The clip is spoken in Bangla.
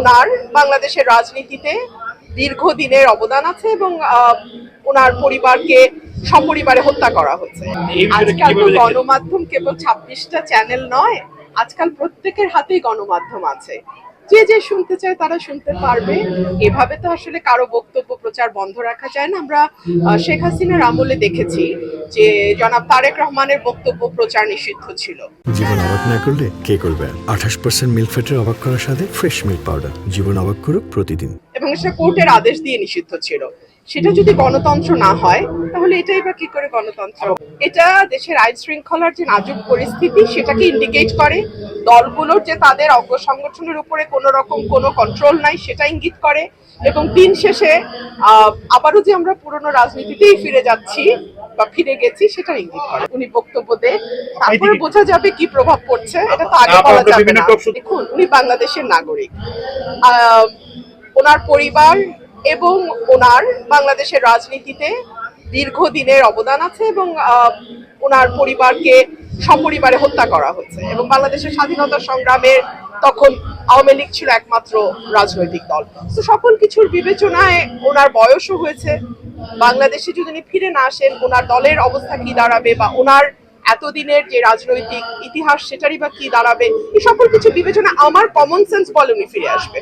ওনার বাংলাদেশের রাজনীতিতে দীর্ঘদিনের অবদান আছে এবং ওনার পরিবারকে সপরিবারে হত্যা করা হয়েছে। আজকাল তো গণমাধ্যম কেবল 26টা চ্যানেল নয়, আজকাল প্রত্যেকের হাতেই গণমাধ্যম আছে, যে যে শুনতে চায় তারা শুনতে পারবে। এভাবে তো আসলে কারো বক্তব্য প্রচার বন্ধ রাখা যায় না। আমরা শেখ হাসিনার আমলে দেখেছি যে জনাব তারেক রহমানের বক্তব্য প্রচার নিষিদ্ধ ছিল। জীবন অবাক না করলে কে করবে? 28% মিল্ক ফ্যাটের অবাক করার সাথে ফ্রেশ মিল্ক পাউডার। জীবন অবাক করুক প্রতিদিন। এবং সেটা কোর্টের আদেশ দিয়ে নিষিদ্ধ ছিল। সেটা যদি গণতন্ত্র না হয় তাহলে এটাই বা কি করে গণতন্ত্র? এটা দেশের আইন শৃঙ্খলার যে নাজুক পরিস্থিতি সেটাকে ইন্ডিকেট করে, দলগুলোর যে তাদের অঙ্গ সংগঠনের উপরে কোনো রকম কোনো কন্ট্রোল নাই সেটা ইঙ্গিত করে, এবং দিন শেষে আবারও যে আমরা পুরনো রাজনীতিতেই ফিরে যাচ্ছি বা ফিরে গেছি সেটা ইঙ্গিত করে। উনি বক্তব্য দেন, তারপরে বোঝা যাবে কি প্রভাব পড়ছে, এটা তো আগে বলা যাবে না। দেখুন, উনি বাংলাদেশের নাগরিক, ওনার পরিবার এবং ওনার বাংলাদেশের রাজনীতিতে দীর্ঘদিনের অবদান আছে এবং ওনার পরিবারকে সপরিবারে হত্যা করা হয়েছে, এবং বাংলাদেশের স্বাধীনতা সংগ্রামের তখন আওয়ামী লীগ ছিল একমাত্র রাজনৈতিক দল। তো সকল কিছুর বিবেচনায় ওনার বয়সও হয়েছে, বাংলাদেশে যদি উনি ফিরে না আসেন ওনার দলের অবস্থা কি দাঁড়াবে, বা ওনার এতদিনের যে রাজনৈতিক ইতিহাস সেটারই বা কি দাঁড়াবে, এই সকল কিছু বিবেচনা আমার কমন সেন্স বলে উনি ফিরে আসবে।